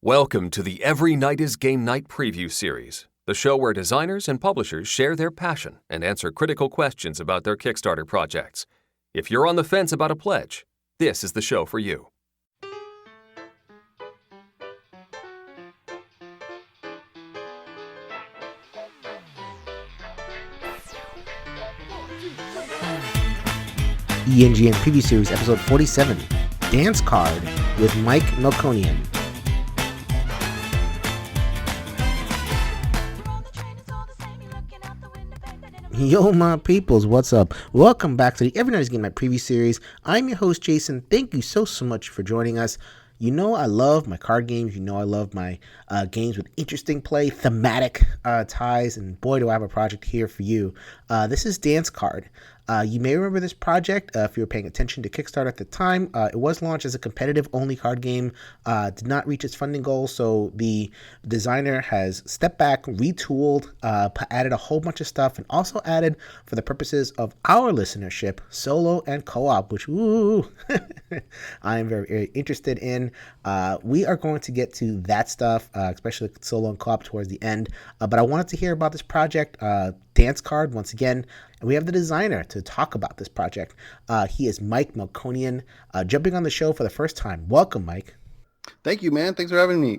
Welcome to the Every Night is Game Night preview series, the show where designers and publishers share their passion and answer critical questions about their Kickstarter projects. If you're on the fence about a pledge, this is the show for you. ENGN Preview Series, Episode 47, Dance Card with Mike Melkonian. Yo, my peoples, what's up? Welcome back to the Every Night is Game Night Preview Series. I'm your host, Jason. Thank you so much for joining us. You know I love my card games. You know I love my games with interesting play, thematic ties, and boy, do I have a project here for you. This is Dance Card. You may remember this project if you were paying attention to Kickstarter at the time. It was launched as a competitive-only card game, did not reach its funding goal, so the designer has stepped back, retooled, added a whole bunch of stuff, and also added, for the purposes of our listenership, solo and co-op, which, woo, I am very, very interested in. We are going to get to that stuff, especially solo and co-op towards the end, but I wanted to hear about this project, Dance Card, once again. And we have the designer to talk about this project. He is Mike Melkonian, jumping on the show for the first time. Welcome, Mike. Thank you, man. Thanks for having me.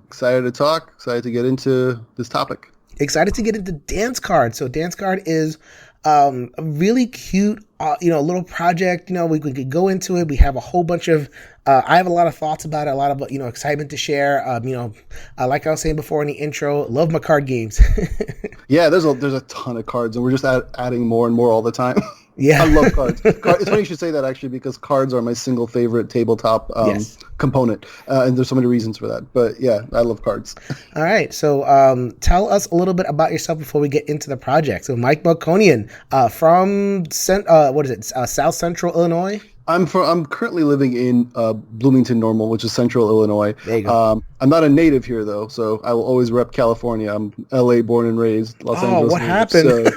Excited to talk. Excited to get into this topic. Excited to get into Dance Card. So Dance Card is a really cute, little project. We could go into it. We have a whole bunch of, I have a lot of thoughts about it, a lot of, excitement to share. Like I was saying before in the intro, love my card games. Yeah, there's a ton of cards, and we're just adding more and more all the time. Yeah. I love cards. It's funny you should say that, actually, because cards are my single favorite tabletop component, and there's so many reasons for that. But yeah, I love cards. All right, so tell us a little bit about yourself before we get into the project. So Mike Melkonian, from South Central Illinois? I'm currently living in Bloomington Normal, which is Central Illinois. There you go. I'm not a native here, though, so I will always rep California. I'm LA born and raised, Los Angeles. What happened?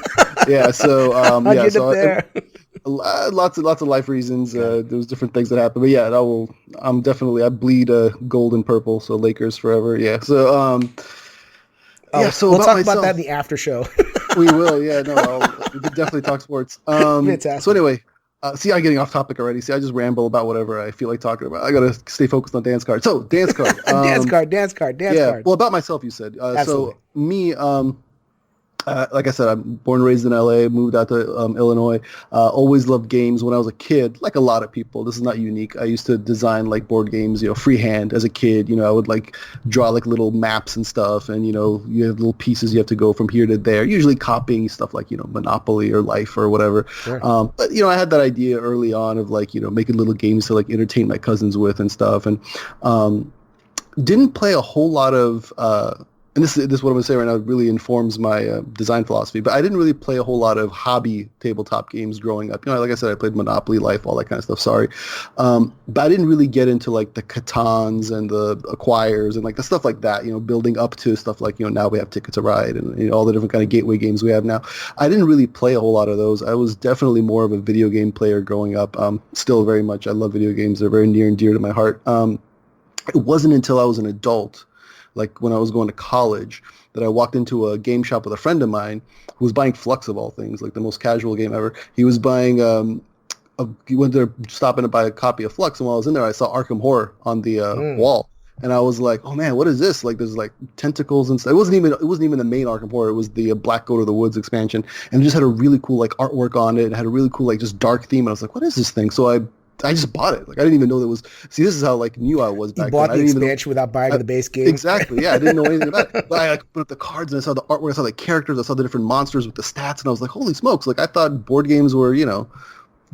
Lots of life reasons. There's different things that happen, but yeah, I bleed gold and purple, so Lakers forever. Yeah, so so we'll talk about that in the after show. We will. Yeah, we could definitely talk sports. Fantastic. So anyway. I'm getting off topic already. See, I just ramble about whatever I feel like talking about. I got to stay focused on Dance Card. So, Dance Card. Dance card. Well, about myself, you said. Absolutely. So, me, like I said, I'm born and raised in LA, moved out to Illinois. Always loved games when I was a kid, like a lot of people. This is not unique. I used to design like board games, freehand as a kid. I would like draw like little maps and stuff, and you have little pieces you have to go from here to there. Usually copying stuff like Monopoly or Life or whatever. Sure. But I had that idea early on of like making little games to like entertain my cousins with and stuff, and didn't play a whole lot of. And this is what I'm going to say right now really informs my design philosophy, but I didn't really play a whole lot of hobby tabletop games growing up. Like I said, I played Monopoly, Life, all that kind of stuff, sorry. But I didn't really get into like the Catans and the Acquires and like the stuff like that, building up to stuff like, now we have Ticket to Ride and all the different kind of gateway games we have now. I didn't really play a whole lot of those. I was definitely more of a video game player growing up. Still very much, I love video games. They're very near and dear to my heart. It wasn't until I was an adult, like when I was going to college, that I walked into a game shop with a friend of mine who was buying Flux of all things, like the most casual game ever. He was buying, he went there stopping to buy a copy of Flux, and while I was in there, I saw Arkham Horror on the wall. And I was like, oh man, what is this? Like there's like tentacles and stuff. It wasn't even the main Arkham Horror. It was the Black Goat of the Woods expansion. And it just had a really cool like artwork on it. It had a really cool like just dark theme. And I was like, what is this thing? So I just bought it. Like I didn't even know there was. See, this is how like new I was back then. You bought the expansion without buying the base game. Exactly. Yeah, I didn't know anything about it. But I like put up the cards and I saw the artwork. I saw the characters. I saw the different monsters with the stats, and I was like, holy smokes! Like I thought board games were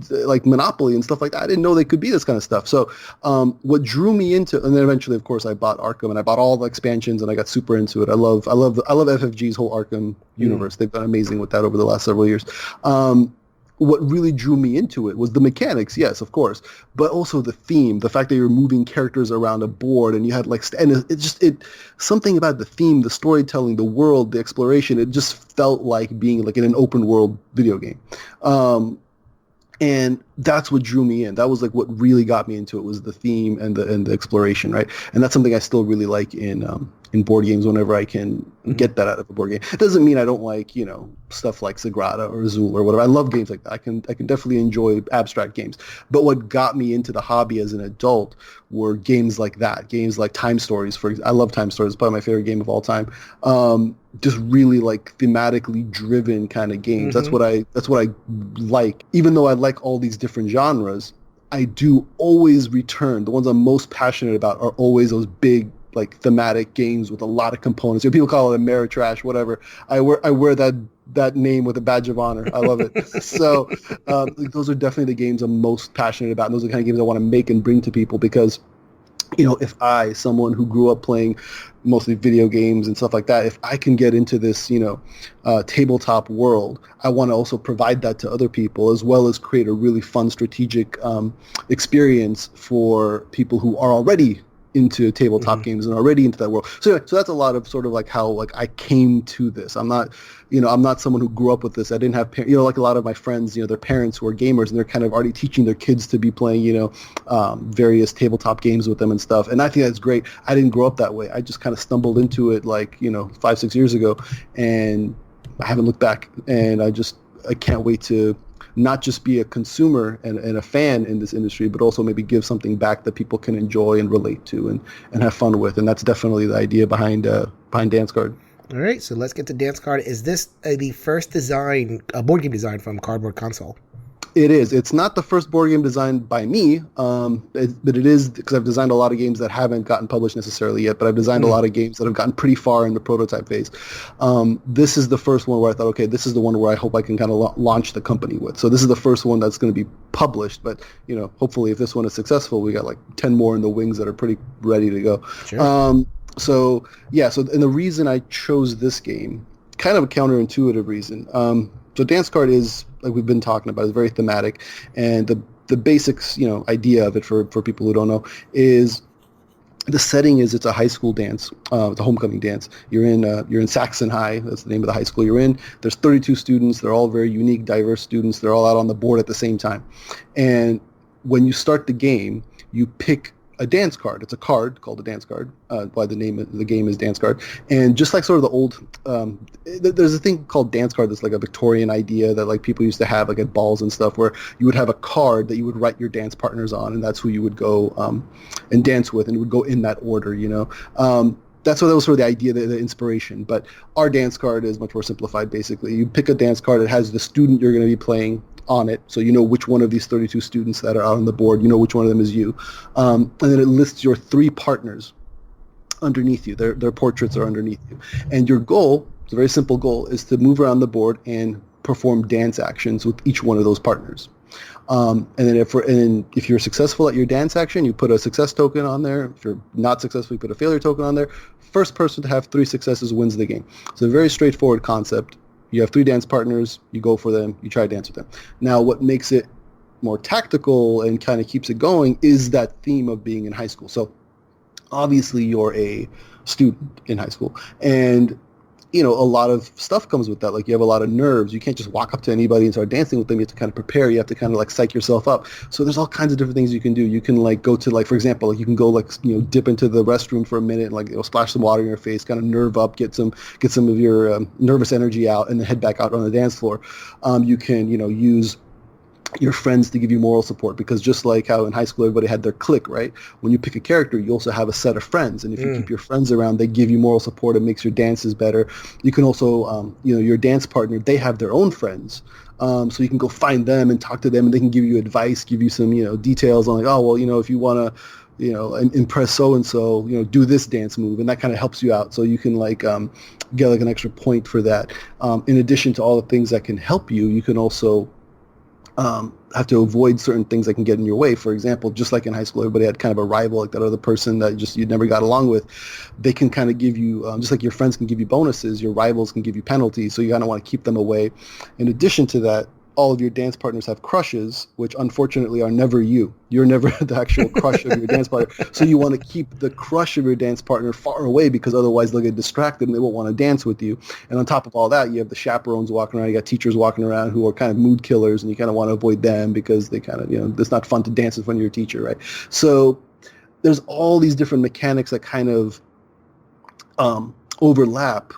like Monopoly and stuff like that. I didn't know they could be this kind of stuff. So what drew me into, and then eventually, of course, I bought Arkham and I bought all the expansions and I got super into it. I love FFG's whole Arkham universe. They've done amazing with that over the last several years. What really drew me into it was the mechanics, yes, of course, but also the theme, the fact that you're moving characters around a board and you had like, and it something about the theme, the storytelling, the world, the exploration, it just felt like being like in an open world video game. And that's what drew me in. That was like what really got me into it, was the theme and the exploration, right? And that's something I still really like in board games whenever I can get that out of a board game. It doesn't mean I don't like, stuff like Sagrada or Azul or whatever. I love games like that. I can definitely enjoy abstract games. But what got me into the hobby as an adult were games like that. Games like Time Stories. I love Time Stories. It's probably my favorite game of all time. Just really like thematically driven kind of games. That's what I like. Even though I like all these different genres, I do always return. The ones I'm most passionate about are always those big, like, thematic games with a lot of components. People call it Ameritrash, whatever. I wear that name with a badge of honor. I love it. So those are definitely the games I'm most passionate about. And those are the kind of games I want to make and bring to people because, if someone who grew up playing mostly video games and stuff like that, if I can get into this, tabletop world, I want to also provide that to other people, as well as create a really fun strategic experience for people who are already into tabletop games and already into that world. So anyway, so that's a lot of sort of like how like I came to this. I'm not someone who grew up with this. I didn't have like a lot of my friends, their parents who are gamers and they're kind of already teaching their kids to be playing, various tabletop games with them and stuff. And I think that's great. I didn't grow up that way. I just kind of stumbled into it like, 5-6 years ago, and I haven't looked back. And I can't wait to not just be a consumer and a fan in this industry, but also maybe give something back that people can enjoy and relate to and have fun with. And that's definitely the idea behind Dance Card. All right, so let's get to Dance Card. Is this the first board game design from Cardboard Console? It is. It's not the first board game designed by me, but it is because I've designed a lot of games that haven't gotten published necessarily yet, but I've designed a lot of games that have gotten pretty far in the prototype phase. This is the first one where I thought, okay, this is the one where I hope I can kind of launch the company with. So this is the first one that's going to be published, but hopefully if this one is successful, we got like 10 more in the wings that are pretty ready to go. Sure. And the reason I chose this game, kind of a counterintuitive reason. So Dance Card is, like we've been talking about, is very thematic, and the basics, idea of it for people who don't know is the setting is it's a high school dance, it's a homecoming dance. You're in Saxon High, that's the name of the high school you're in. There's 32 students. They're all very unique, diverse students. They're all out on the board at the same time, and when you start the game, you pick a dance card. It's a card called a dance card. Why the name of the game is Dance Card. And just like sort of the old, there's a thing called dance card that's like a Victorian idea that like people used to have like at balls and stuff, where you would have a card that you would write your dance partners on, and that's who you would go and dance with, and it would go in that order, That was sort of the idea, the inspiration. But our dance card is much more simplified, basically. You pick a dance card. It has the student you're going to be playing on it, so you know which one of these 32 students that are out on the board, which one of them is you. And then it lists your 3 partners underneath you. Their portraits are underneath you. And your goal, it's a very simple goal, is to move around the board and perform dance actions with each one of those partners. And then if you're successful at your dance action, you put a success token on there. If you're not successful, you put a failure token on there. First person to have 3 successes wins the game. It's a very straightforward concept. You have 3 dance partners, you go for them, you try to dance with them. Now, what makes it more tactical and kind of keeps it going is that theme of being in high school. So obviously you're a student in high school, and a lot of stuff comes with that. Like, you have a lot of nerves. You can't just walk up to anybody and start dancing with them. You have to kind of prepare. You have to kind of like psych yourself up. So there's all kinds of different things you can do. You can like go to, like, for example, like you can go like, dip into the restroom for a minute and like splash some water in your face, kind of nerve up, get some of your nervous energy out, and then head back out on the dance floor. You can, use your friends to give you moral support, because just like how in high school everybody had their clique, right? When you pick a character, you also have a set of friends, and if you keep your friends around, they give you moral support. It makes your dances better. You can also, your dance partner, they have their own friends, so you can go find them and talk to them, and they can give you advice, give you some, details on like, oh well, if you want to, impress so and so, do this dance move, and that kind of helps you out. So you can like get like an extra point for that. In addition to all the things that can help you, you can also have to avoid certain things that can get in your way. For example, just like in high school, everybody had kind of a rival, like that other person that just you never got along with. They can kind of give you, just like your friends can give you bonuses, your rivals can give you penalties, so you kind of want to keep them away. In addition to that, all of your dance partners have crushes, which unfortunately are never you. You're never the actual crush of your dance partner. So you want to keep the crush of your dance partner far away because otherwise they'll get distracted and they won't want to dance with you. And on top of all that, you have the chaperones walking around. You got teachers walking around who are kind of mood killers, and you kind of want to avoid them because they kind of, it's not fun to dance in front of your teacher, right? So there's all these different mechanics that kind of overlap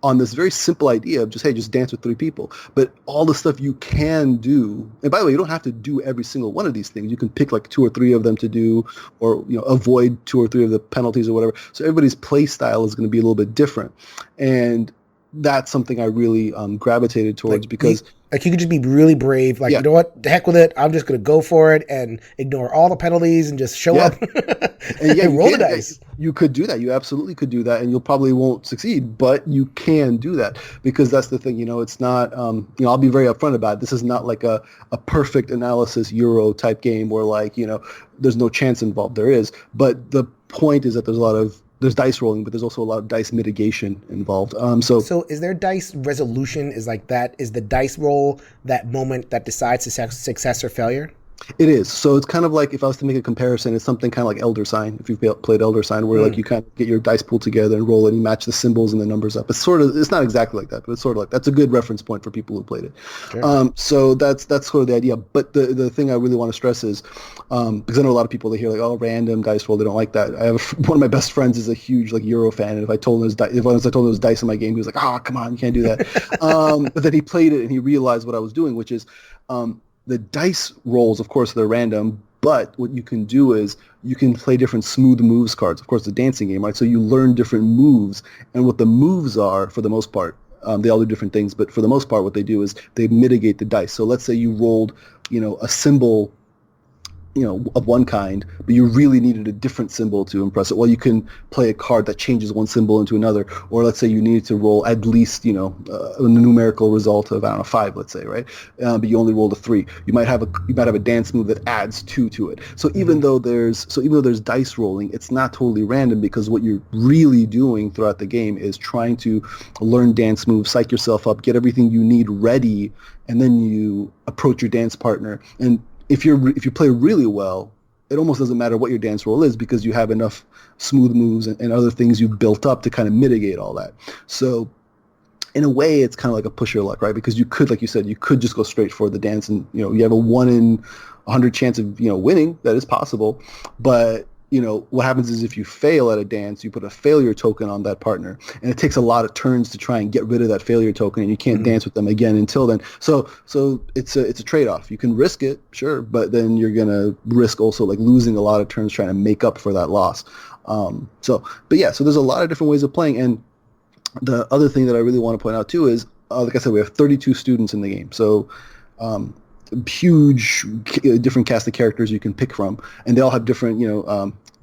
on this very simple idea of just dance with 3 people. But all the stuff you can do, and by the way, you don't have to do every single one of these things. You can pick like 2 or 3 of them to do, or avoid 2 or 3 of the penalties or whatever. So everybody's play style is going to be a little bit different, and that's something I really gravitated towards because. You could just be really brave. Like, you know what? The heck with it. I'm just going to go for it and ignore all the penalties and just show up and roll the dice. You could do that. You absolutely could do that, and you probably won't succeed, but you can do that because that's the thing. It's not. I'll be very upfront about it. This is not like a perfect analysis Euro type game where there's no chance involved. There is, but the point is that there's dice rolling, but there's also a lot of dice mitigation involved. So is there dice resolution? Is the dice roll that moment that decides success or failure? It is. So it's kind of like, if I was to make a comparison, it's something kind of like Elder Sign. If you've played Elder Sign, where you kind of get your dice pool together and roll it, and you match the symbols and the numbers up. It's not exactly like that, but it's sort of like, that's a good reference point for people who played it. Sure. So that's sort of the idea. But the thing I really want to stress is, because I know a lot of people, they hear random dice roll, they don't like that. I have one of my best friends is a huge Euro fan, and if I told him it was dice in my game, he was like, come on, you can't do that. But then he played it and he realized what I was doing, which is, the dice rolls, of course, they're random, but what you can do is you can play different smooth moves cards. Of course, the dancing game, right? So you learn different moves, and what the moves are, for the most part, they all do different things, but for the most part, what they do is they mitigate the dice. So let's say you rolled, a symbol, of one kind, but you really needed a different symbol to impress it. Well, you can play a card that changes one symbol into another, or let's say you needed to roll at least, a numerical result of, 5, let's say, right? But you only rolled a 3. You might have a dance move that adds 2 to it. So even though there's dice rolling, it's not totally random, because what you're really doing throughout the game is trying to learn dance moves, psych yourself up, get everything you need ready, and then you approach your dance partner. And if you play really well, it almost doesn't matter what your dance roll is, because you have enough smooth moves and other things you've built up to kind of mitigate all that. So in a way, it's kind of like a push your luck, right? Because you could, like you said, you could just go straight for the dance, and you have a 1 in 100 chance of winning. That is possible, but what happens is, if you fail at a dance, you put a failure token on that partner, and it takes a lot of turns to try and get rid of that failure token, and you can't dance with them again until then. So it's a trade-off. You can risk it, sure, but then you're gonna risk also losing a lot of turns trying to make up for that loss. So there's a lot of different ways of playing. And the other thing that I really want to point out too is, like I said, we have 32 students in the game. So huge different cast of characters you can pick from, and they all have different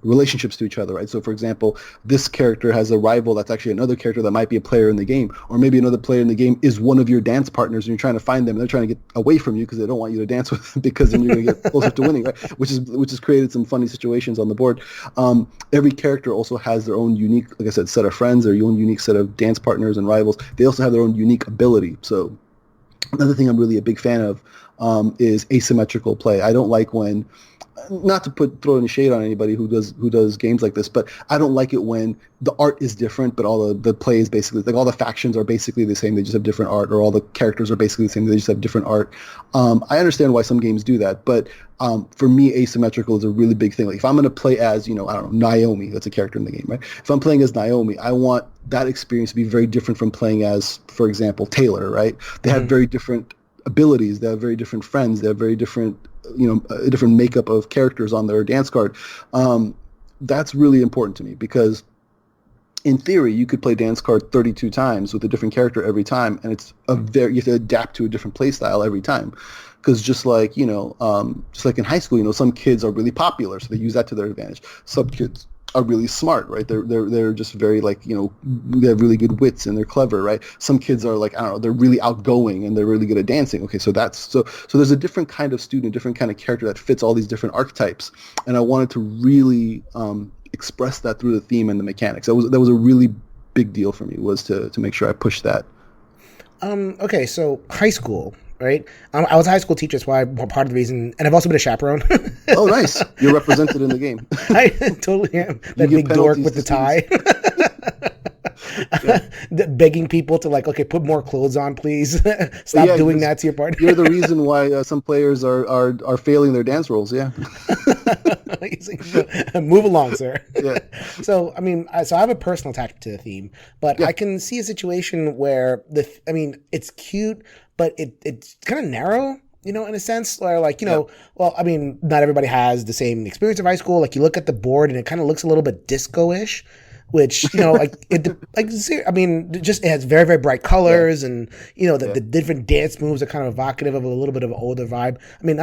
relationships to each other, right? So for example, this character has a rival that's actually another character that might be a player in the game, or maybe another player in the game is one of your dance partners, and you're trying to find them, and they're trying to get away from you because they don't want you to dance with them, because then you're going to get closer to winning, right? Which has created some funny situations on the board. Every character also has their own unique, like I said, set of friends, their own unique set of dance partners and rivals. They also have their own unique ability. So another thing I'm really a big fan of is asymmetrical play. I don't like when, not to throw any shade on anybody who does games like this, but I don't like it when the art is different, but all the play is basically, all the factions are basically the same, they just have different art, or all the characters are basically the same, they just have different art. I understand why some games do that, but for me, asymmetrical is a really big thing. If I'm going to play as, I don't know, Naomi, that's a character in the game, right? If I'm playing as Naomi, I want that experience to be very different from playing as, for example, Taylor, right? They have very different abilities, they have very different friends, they have very different a different makeup of characters on their dance card. That's really important to me, because in theory you could play dance card 32 times with a different character every time, and you have to adapt to a different play style every time. Because just like in high school, some kids are really popular, so they use that to their advantage. Some kids are really smart, right? They're just very they have really good wits and they're clever, right? Some kids are they're really outgoing and they're really good at dancing. Okay, so so there's a different kind of student, different kind of character that fits all these different archetypes, and I wanted to really express that through the theme and the mechanics. That was a really big deal for me, was to make sure I pushed that. Okay, so high school. right? I was a high school teacher, that's why part of the reason, and I've also been a chaperone. Oh, nice. You're represented in the game. I totally am. That big dork with the tie. Begging people to like, okay, put more clothes on, please. Stop doing that to your partner. You're the reason why some players are failing their dance roles. Yeah. Move along, sir. Yeah. So I mean, so I have a personal attachment to the theme, but I can see a situation where it's cute, but it's kind of narrow. In a sense, where like, well, I mean, not everybody has the same experience of high school. Like you look at the board and it kind of looks a little bit disco-ish, which, it has very, very bright colors and, the different dance moves are kind of evocative of a little bit of an older vibe. I mean,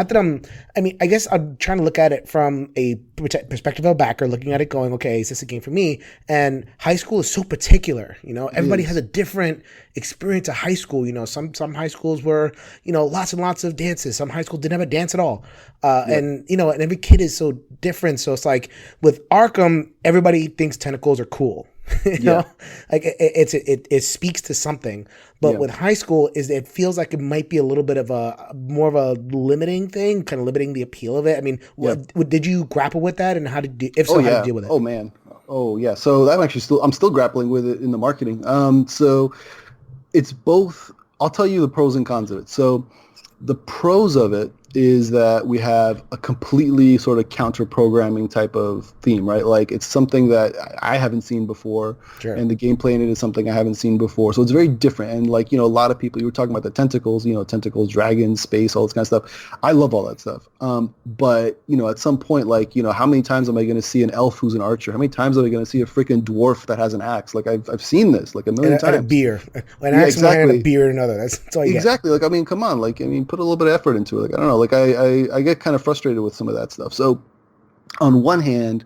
I guess I'm trying to look at it from a perspective of a backer, looking at it going, okay, is this a game for me? And high school is so particular, everybody has a different experience of high school. Some high schools were, lots and lots of dances. Some high school didn't have a dance at all. And every kid is so different. So it's like with Arkham, everybody thinks tentacles are cool. Like it speaks to something. But with high school, it feels like it might be a little bit of more of a limiting thing, kind of limiting the appeal of it. I mean, did you grapple with that, and how did you deal with it? Oh man. Oh yeah. So I'm still grappling with it in the marketing. So it's both. I'll tell you the pros and cons of it. So the pros of it is that we have a completely sort of counter-programming type of theme, right? Like it's something that I haven't seen before, and the gameplay in it is something I haven't seen before. So it's very different. And like, a lot of people, you were talking about the tentacles, tentacles, dragons, space, all this kind of stuff. I love all that stuff. But, at some point, like, how many times am I going to see an elf who's an archer? How many times am I going to see a freaking dwarf that has an axe? Like I've seen this like a million times. And a beer. An axe in one hand and a beer in another. That's all you get. Exactly. Like, I mean, come on. Like, put a little bit of effort into it. Like, I don't know. Like I get kind of frustrated with some of that stuff. So on one hand,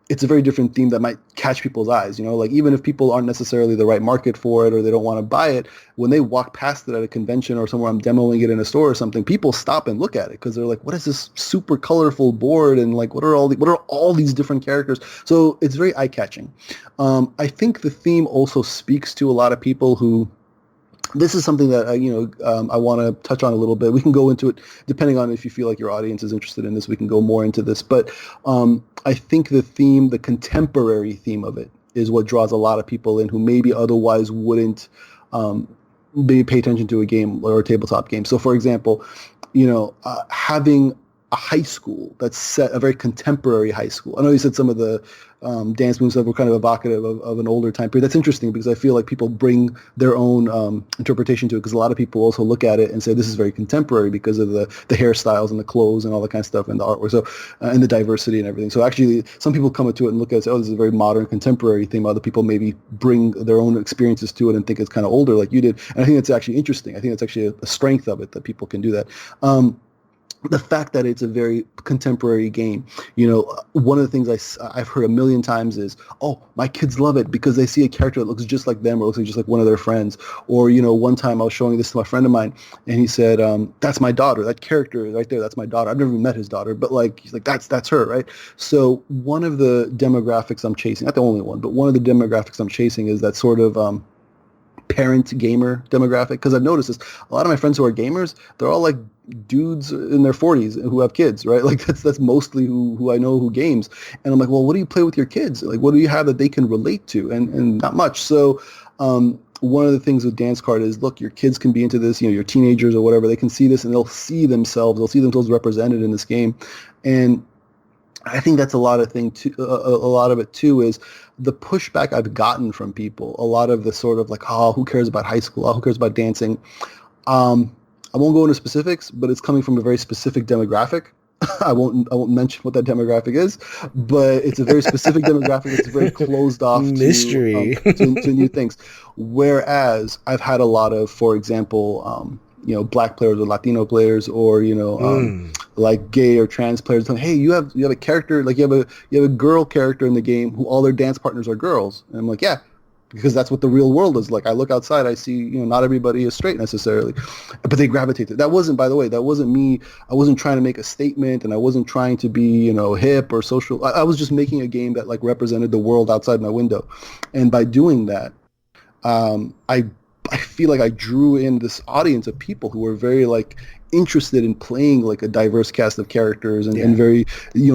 it's a very different theme that might catch people's eyes, like even if people aren't necessarily the right market for it or they don't want to buy it, when they walk past it at a convention or somewhere I'm demoing it in a store or something, people stop and look at it because they're like, what is this super colorful board? And like, what are all these different characters? So it's very eye-catching. I think the theme also speaks to a lot of people who, this is something that I want to touch on a little bit. We can go into it depending on if you feel like your audience is interested in this. We can go more into this, but I think the contemporary theme of it, is what draws a lot of people in who maybe otherwise wouldn't maybe pay attention to a game or a tabletop game. So, for example, having a high school that's set, a very contemporary high school. I know you said some of the dance moves that were kind of evocative of an older time period. That's interesting because I feel like people bring their own interpretation to it, because a lot of people also look at it and say this is very contemporary because of the hairstyles and the clothes and all that kind of stuff and the artwork, so and the diversity and everything. So actually, some people come into it and look at it and say, oh, this is a very modern, contemporary theme. Other people maybe bring their own experiences to it and think it's kind of older like you did. And I think that's actually interesting. I think that's actually a strength of it, that people can do that. The fact that it's a very contemporary game, one of the things I've heard a million times is, oh, my kids love it because they see a character that looks just like them or looks like just like one of their friends. Or, one time I was showing this to my friend of mine and he said, that's my daughter. That character right there, that's my daughter. I've never even met his daughter, but like, he's like, that's her, right? So one of the demographics I'm chasing, not the only one, but one of the demographics I'm chasing is that sort of parent gamer demographic, because I've noticed this. A lot of my friends who are gamers, they're all like dudes in their 40s who have kids, right? Like that's mostly who I know who games. And I'm like, well, what do you play with your kids? Like, what do you have that they can relate to? And not much. So one of the things with Dance Card is, look, your kids can be into this, your teenagers or whatever, they can see this and they'll see themselves represented in this game. And I think that's a lot of it too is the pushback I've gotten from people. A lot of the sort of like, oh, who cares about high school? Oh, who cares about dancing? I won't go into specifics, but it's coming from a very specific demographic. I won't mention what that demographic is, but it's a very specific demographic. It's very closed off mystery to new things. Whereas I've had a lot of, for example, black players or Latino players, or like gay or trans players telling, hey, you have a character, like you have a girl character in the game who all their dance partners are girls, and I'm like, yeah, because that's what the real world is like. I look outside, I see, not everybody is straight necessarily, but they gravitate to. That wasn't, by the way, that wasn't me. I wasn't trying to make a statement, and I wasn't trying to be, hip or social. I was just making a game that like represented the world outside my window, and by doing that, I I feel like I drew in this audience of people who were very like interested in playing like a diverse cast of characters and very,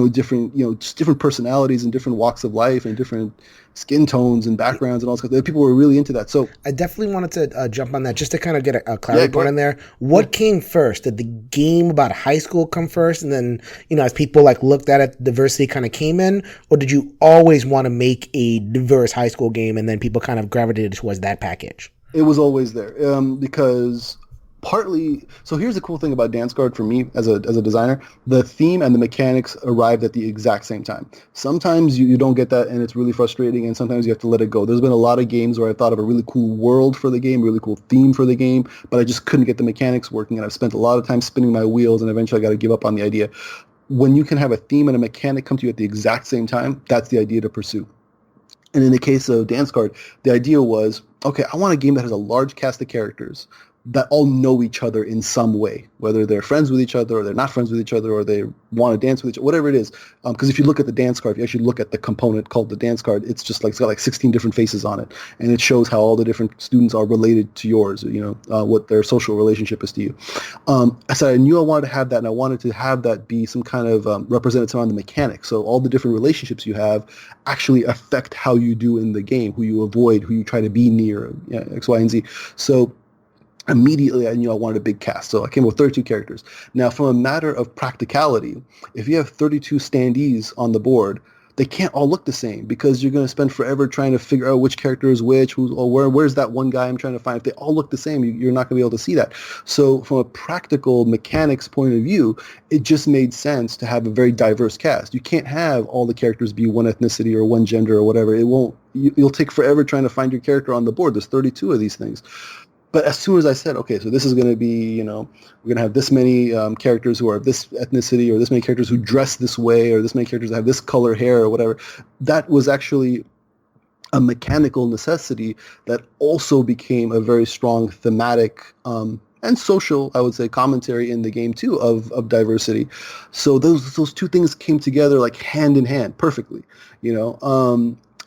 different, just different personalities and different walks of life and different skin tones and backgrounds and all this. People were really into that. So I definitely wanted to jump on that just to kind of get a clarity point in there. What came first? Did the game about high school come first, and then as people like looked at it, diversity kind of came in, or did you always want to make a diverse high school game and then people kind of gravitated towards that package? It was always there because partly, so here's the cool thing about Dance Guard for me as a designer, the theme and the mechanics arrived at the exact same time. Sometimes you don't get that and it's really frustrating, and sometimes you have to let it go. There's been a lot of games where I thought of a really cool world for the game, really cool theme for the game, but I just couldn't get the mechanics working, and I've spent a lot of time spinning my wheels, and eventually I got to give up on the idea. When you can have a theme and a mechanic come to you at the exact same time, that's the idea to pursue. And in the case of Dance Guard, the idea was, okay, I want a game that has a large cast of characters that all know each other in some way, whether they're friends with each other or they're not friends with each other or they want to dance with each other, whatever it is. Because if you look at the dance card, if you actually look at the component called the dance card, it's just like, it's got like 16 different faces on it. And it shows how all the different students are related to yours, what their social relationship is to you. I said I knew I wanted to have that, and I wanted to have that be some kind of representative on the mechanics. So all the different relationships you have actually affect how you do in the game, who you avoid, who you try to be near, X, Y, and Z. So immediately I knew I wanted a big cast. So I came up with 32 characters. Now, from a matter of practicality, if you have 32 standees on the board, they can't all look the same because you're going to spend forever trying to figure out which character is which, where's that one guy I'm trying to find. If they all look the same, you're not going to be able to see that. So from a practical mechanics point of view, it just made sense to have a very diverse cast. You can't have all the characters be one ethnicity or one gender or whatever. It won't. You'll take forever trying to find your character on the board. There's 32 of these things. But as soon as I said, okay, so this is going to be, we're going to have this many characters who are of this ethnicity, or this many characters who dress this way, or this many characters that have this color hair or whatever, that was actually a mechanical necessity that also became a very strong thematic and social, I would say, commentary in the game too of diversity. So those two things came together like hand in hand perfectly,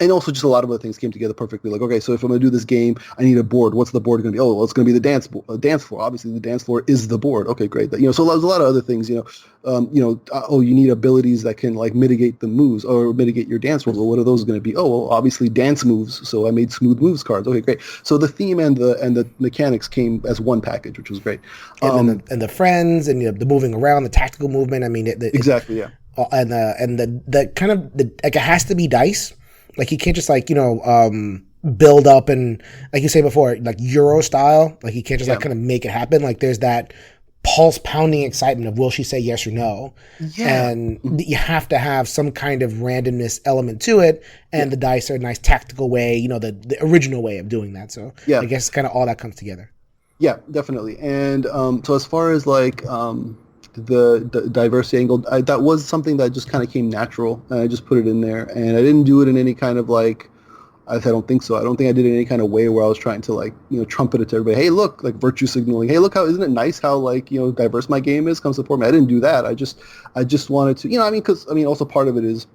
and also just a lot of other things came together perfectly. Like, okay, so if I'm going to do this game, I need a board. What's the board going to be? Oh, well, it's going to be the dance floor. Obviously, the dance floor is the board. Okay, great. So there's a lot of other things, you need abilities that can like mitigate the moves or mitigate your dance rules. Well, what are those going to be? Oh, well, obviously dance moves. So I made smooth moves cards. Okay, great. So the theme and the mechanics came as one package, which was great. And the friends and the moving around, the tactical movement. I mean, exactly, yeah. And the kind of like it has to be dice. Like you can't just build up and like you say before, like Euro style. Like you can't just kind of make it happen. Like there's that pulse pounding excitement of will she say yes or no? Yeah. And you have to have some kind of randomness element to it. And the dice are a nice tactical way, the original way of doing that. So I guess kind of all that comes together. Yeah, definitely. And so as far as like the diversity angle, that was something that just kind of came natural, and I just put it in there, and I didn't do it in any kind of like, I don't think so. I don't think I did it in any kind of way where I was trying to like, trumpet it to everybody. Hey, look, like virtue signaling. Hey, look, isn't it nice how like, diverse my game is? Come support me. I didn't do that. I just wanted to, because also part of it is,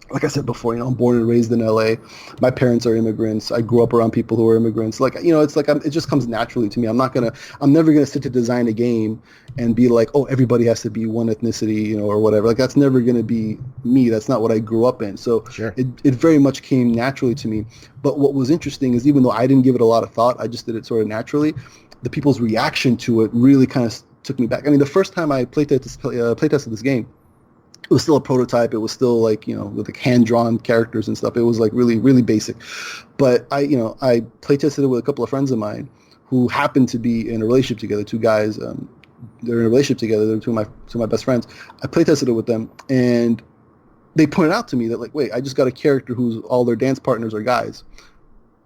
like I said before, I'm born and raised in LA. My parents are immigrants. I grew up around people who are immigrants. Like, it's like it just comes naturally to me. I'm never gonna sit to design a game and be like, oh, everybody has to be one ethnicity, or whatever. Like that's never gonna be me. That's not what I grew up in. So sure. It very much came naturally to me. But what was interesting is even though I didn't give it a lot of thought, I just did it sort of naturally. The people's reaction to it really kind of took me back. I mean, the first time I playtested this game, it was still a prototype. It was still like, with like hand-drawn characters and stuff. It was like really, really basic. But I playtested it with a couple of friends of mine who happened to be in a relationship together. Two guys, they're in a relationship together. They're two of my best friends. I playtested it with them, and they pointed out to me that like, wait, I just got a character who's all their dance partners are guys.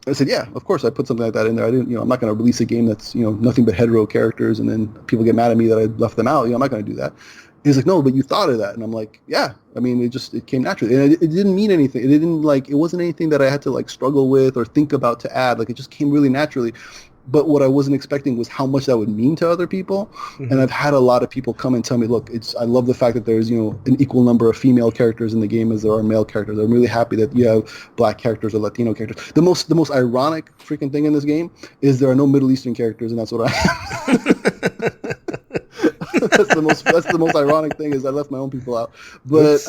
I said, yeah, of course I put something like that in there. I didn't, I'm not going to release a game that's, nothing but hetero characters, and then people get mad at me that I left them out. I'm not going to do that. He's like, no, but you thought of that. And I'm like, yeah, I mean, it came naturally. And it didn't mean anything. It wasn't anything that I had to like struggle with or think about to add. Like it just came really naturally. But what I wasn't expecting was how much that would mean to other people. Mm-hmm. And I've had a lot of people come and tell me, look, I love the fact that there's, an equal number of female characters in the game as there are male characters. I'm really happy that you have black characters or Latino characters. The most ironic freaking thing in this game is there are no Middle Eastern characters, and that's what I am. That's the most ironic thing is I left my own people out. But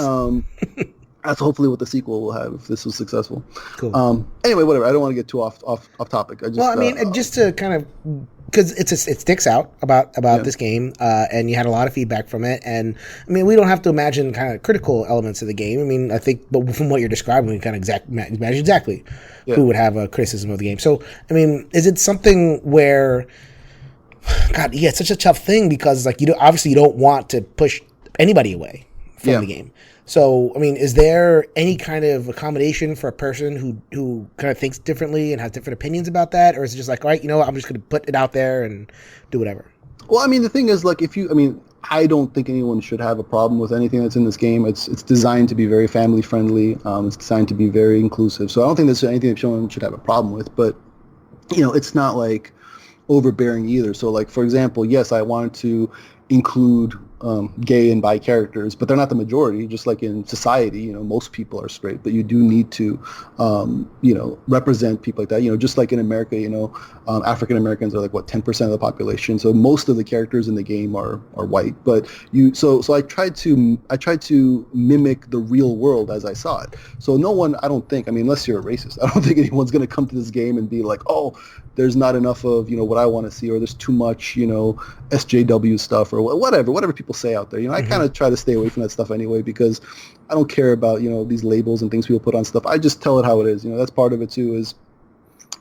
that's hopefully what the sequel will have if this was successful. Cool. Anyway, whatever. I don't want to get too off topic. Just to kind of, because it sticks out about this game, and you had a lot of feedback from it. And I mean, we don't have to imagine kind of critical elements of the game. I mean, I think, but from what you're describing, we kind of imagine exactly who would have a criticism of the game. So, I mean, is it something where, God, yeah, it's such a tough thing because like obviously you don't want to push anybody away from the game. So, I mean, is there any kind of accommodation for a person who kind of thinks differently and has different opinions about that? Or is it just like, all right, I'm just going to put it out there and do whatever? Well, I mean, the thing is, like, I don't think anyone should have a problem with anything that's in this game. It's designed to be very family friendly. It's designed to be very inclusive. So I don't think there's anything that someone should have a problem with. But, it's not like overbearing either. So, like, for example, yes, I wanted to include gay and bi characters, but they're not the majority. Just like in society, most people are straight, but you do need to, represent people like that. Just like in America, African Americans are like 10% of the population. So most of the characters in the game are white. But so I tried to mimic the real world as I saw it. So no one, I don't think, unless you're a racist, I don't think anyone's going to come to this game and be like, oh, there's not enough of what I want to see, or there's too much SJW stuff, or whatever people say out there. I kind of try to stay away from that stuff anyway, because I don't care about these labels and things people put on stuff. I just tell it how it is. That's part of it too. Is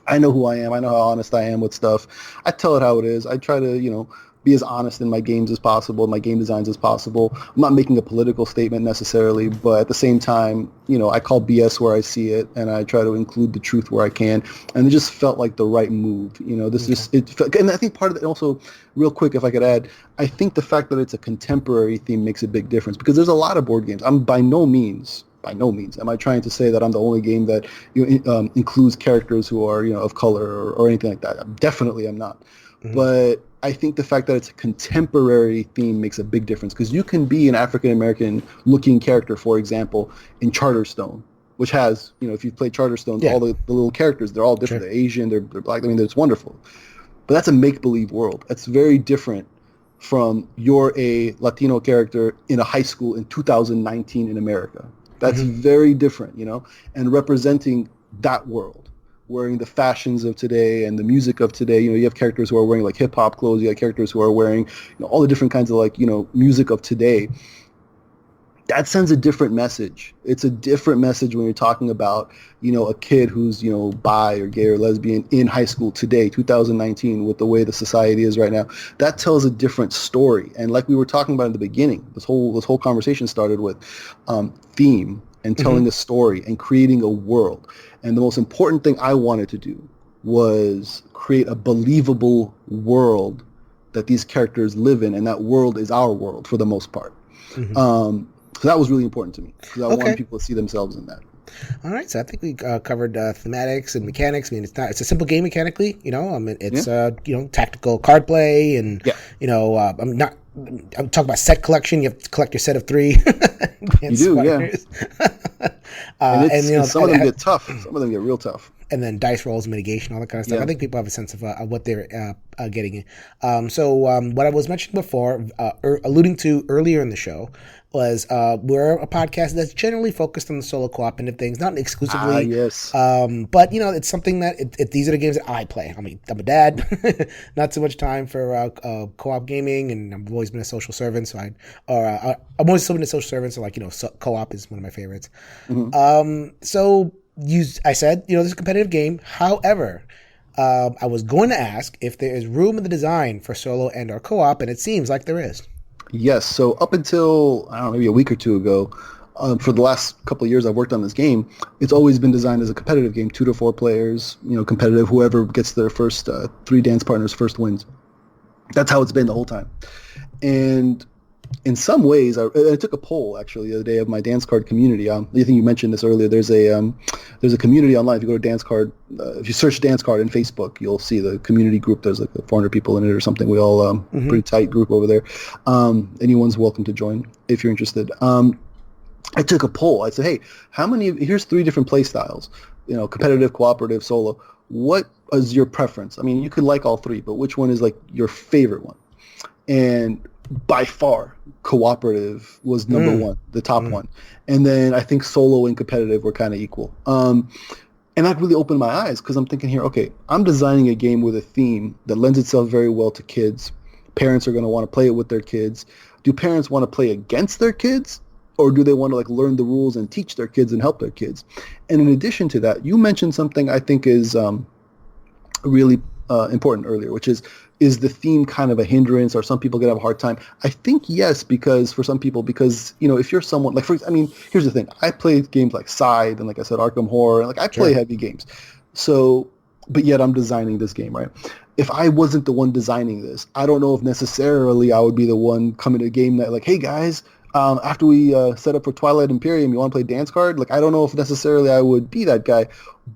I know who I am. I know how honest I am with stuff. I tell it how it is. I try to be as honest in my games as possible, my game designs as possible. I'm not making a political statement necessarily, but at the same time, I call BS where I see it, and I try to include the truth where I can. And it just felt like the right move. And I think part of it also, real quick, if I could add, I think the fact that it's a contemporary theme makes a big difference, because there's a lot of board games. I'm by no means am I trying to say that I'm the only game that includes characters who are of color or anything like that. Definitely I'm not. Mm-hmm. But I think the fact that it's a contemporary theme makes a big difference, because you can be an African-American looking character, for example, in Charterstone, which has, if you play Charterstone, all the little characters, they're all different. Sure. They're Asian, they're black. It's wonderful. But that's a make-believe world. That's very different from you're a Latino character in a high school in 2019 in America. That's very different, and representing that world, wearing the fashions of today and the music of today. You have characters who are wearing like hip hop clothes. You have characters who are wearing all the different kinds of music of today. That sends a different message. It's a different message when you're talking about, a kid who's, bi or gay or lesbian in high school today, 2019, with the way the society is right now. That tells a different story. And like we were talking about in the beginning, this whole conversation started with theme and telling a story and creating a world. And the most important thing I wanted to do was create a believable world that these characters live in, and that world is our world for the most part. So that was really important to me, because I wanted people to see themselves in that. All right, so I think we covered thematics and mechanics. It's a simple game mechanically. It's tactical card play, and I'm talking about set collection. You have to collect your set of 3. You do, and some of them get tough. Some of them get real tough. And then dice rolls, mitigation, all that kind of stuff. Yeah. I think people have a sense of what they're getting. What I was mentioning before, alluding to earlier in the show, was we're a podcast that's generally focused on the solo cooperative things, not exclusively. Yes. But it's something that these are the games that I play. I'm a dad, not so much time for co-op gaming, and I've always been a social servant. So I'm always been a social servant. So co-op is one of my favorites. I said, this is a competitive game. However, I was going to ask if there is room in the design for solo and or co-op, and it seems like there is. Yes. So up until, maybe a week or two ago, for the last couple of years I've worked on this game, it's always been designed as a competitive game, 2 to 4 players, competitive. Whoever gets their first 3 dance partners first wins. That's how it's been the whole time. And in some ways, I took a poll actually the other day of my dance card community. I think you mentioned this earlier. There's a community online. If you go to dance card, if you search dance card in Facebook, you'll see the community group. There's like 400 people in it or something. We all pretty tight group over there. Anyone's welcome to join if you're interested. I took a poll. I said, hey, here's 3 different play styles, competitive, cooperative, solo. What is your preference? I mean, you could like all 3, but which one is like your favorite one? And by far, cooperative was number 1, the top one. And then I think solo and competitive were kind of equal. And that really opened my eyes because I'm thinking here, okay, I'm designing a game with a theme that lends itself very well to kids. Parents are going to want to play it with their kids. Do parents want to play against their kids? Or do they want to like learn the rules and teach their kids and help their kids? And in addition to that, you mentioned something I think is really important earlier, which is the theme kind of a hindrance, or some people could have a hard time? I think yes, because for some people, because if you're someone like, here's the thing: I play games like Scythe and, like I said, Arkham Horror, and like I play heavy games. So, but yet I'm designing this game, right? If I wasn't the one designing this, I don't know if necessarily I would be the one coming to a game that like, hey guys, after we set up for Twilight Imperium, you want to play dance card? Like, I don't know if necessarily I would be that guy,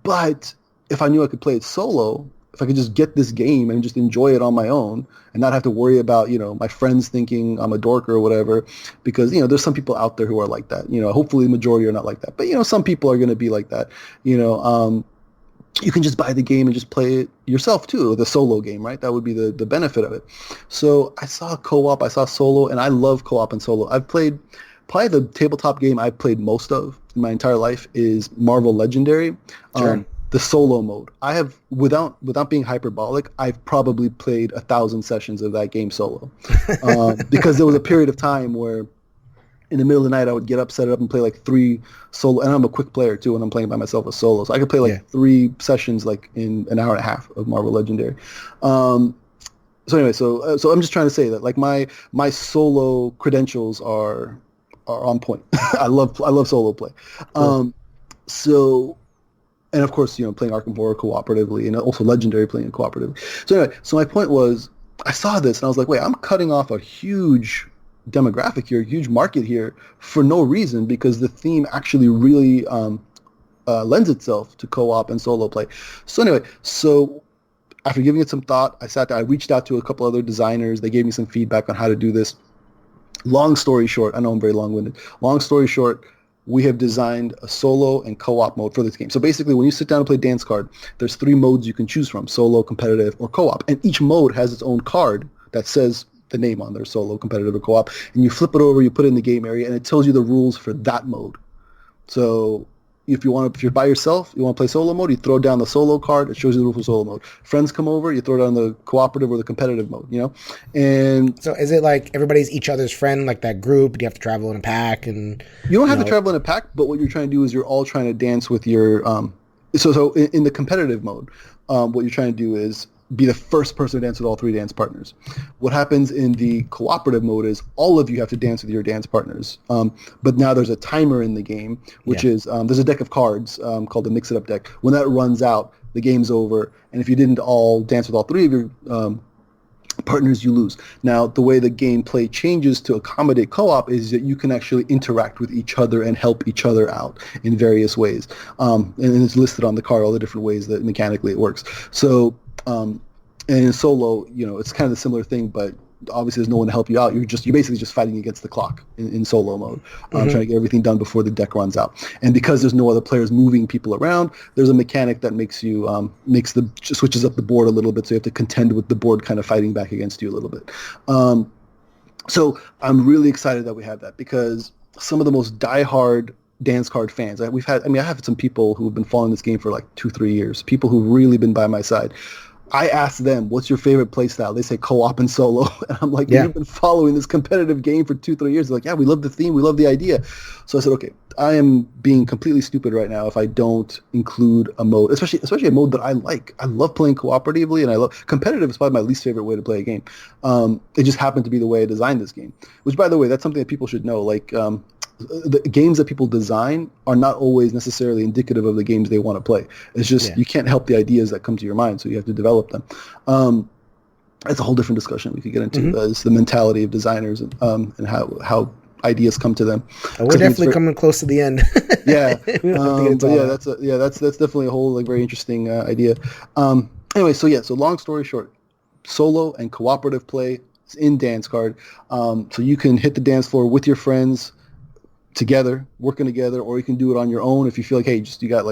but if I knew I could play it solo, if I could just get this game and just enjoy it on my own and not have to worry about, my friends thinking I'm a dork or whatever, because, there's some people out there who are like that. Hopefully the majority are not like that. But, some people are going to be like that. You can just buy the game and just play it yourself too, the solo game, right? That would be the benefit of it. So I saw co-op, I saw solo, and I love co-op and solo. I've played, probably the tabletop game I've played most of in my entire life is Marvel Legendary. Sure. The solo mode. I have, without being hyperbolic, I've probably played 1,000 sessions of that game solo. Because there was a period of time where in the middle of the night I would get up, set it up, and play like 3 solo. And I'm a quick player too when I'm playing by myself with solo. So I could play like 3 sessions like in an hour and a half of Marvel Legendary. So anyway, so I'm just trying to say that like my solo credentials are on point. I love solo play. Cool. So. And of course, playing Arkham Horror cooperatively, and also Legendary playing it cooperatively. So anyway, so my point was, I saw this and I was like, wait, I'm cutting off a huge demographic here, a huge market here for no reason, because the theme actually really lends itself to co-op and solo play. So anyway, after giving it some thought, I sat there, I reached out to a couple other designers. They gave me some feedback on how to do this. Long story short, I know I'm very long-winded. Long story short, we have designed a solo and co-op mode for this game. So basically, when you sit down and play dance card, there's 3 modes you can choose from: solo, competitive, or co-op. And each mode has its own card that says the name on there: solo, competitive, or co-op. And you flip it over, you put it in the game area, and it tells you the rules for that mode. So if you're by yourself, you want to play solo mode, you throw down the solo card, it shows you the rules for solo mode. Friends come over, you throw down the cooperative or the competitive mode, And so is it like everybody's each other's friend, like that group? Do you have to travel in a pack? And you don't have to travel in a pack, but what you're trying to do is you're all trying to dance with your so in the competitive mode, what you're trying to do is be the first person to dance with all 3 dance partners. What happens in the cooperative mode is all of you have to dance with your dance partners. But now there's a timer in the game, which is there's a deck of cards called the Mix It Up deck. When that runs out, the game's over. And if you didn't all dance with all 3 of your partners, you lose. Now, the way the gameplay changes to accommodate co-op is that you can actually interact with each other and help each other out in various ways. And it's listed on the card all the different ways that mechanically it works. So and in solo, it's kind of a similar thing, but obviously there's no one to help you out. You're basically just fighting against the clock in solo mode, trying to get everything done before the deck runs out. And because there's no other players moving people around, there's a mechanic that makes you switches up the board a little bit, so you have to contend with the board kind of fighting back against you a little bit. So I'm really excited that we have that, because some of the most diehard dance card fans I have some people who have been following this game for like 2-3 years, people who've really been by my side. I asked them, what's your favorite play style? They say co-op and solo. And I'm like, you've been following this competitive game for 2-3 years. They're like, yeah, we love the theme. We love the idea. So I said, okay, I am being completely stupid right now if I don't include a mode, especially a mode that I like. I love playing cooperatively, and I love competitive is probably my least favorite way to play a game. It just happened to be the way I designed this game, which, by the way, that's something that people should know. Like, the games that people design are not always necessarily indicative of the games they want to play. It's just you can't help the ideas that come to your mind, so you have to develop them. That's a whole different discussion we could get into. It's the mentality of designers and how ideas come to them. Oh, we're definitely coming close to the end. Yeah, We don't have to get into all that. that's definitely a whole like very interesting idea. Anyway, so long story short, solo and cooperative play is in Dance Card. So you can hit the dance floor with your friends together, working together, or you can do it on your own if you feel like, hey, you got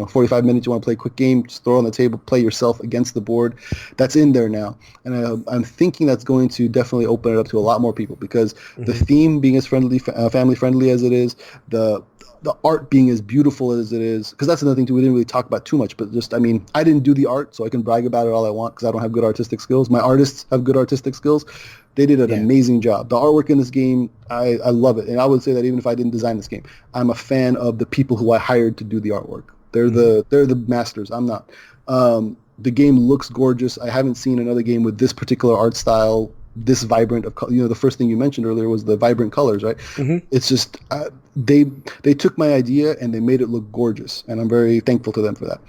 45 minutes, you want to play a quick game, just throw it on the table, play yourself against the board. That's in there now, and I'm thinking that's going to definitely open it up to a lot more people because the theme being as friendly, family friendly as it is, the art being as beautiful as it is, because that's another thing too we didn't really talk about too much, but I didn't do the art, so I can brag about it all I want because I don't have good artistic skills. My artists have good artistic skills. They did an amazing job. The artwork in this game, I love it. And I would say that even if I didn't design this game, I'm a fan of the people who I hired to do the artwork. They're the masters. I'm not. The game looks gorgeous. I haven't seen another game with this particular art style, this vibrant of the first thing you mentioned earlier was the vibrant colors, right? It's just they took my idea and they made it look gorgeous, and I'm very thankful to them for that.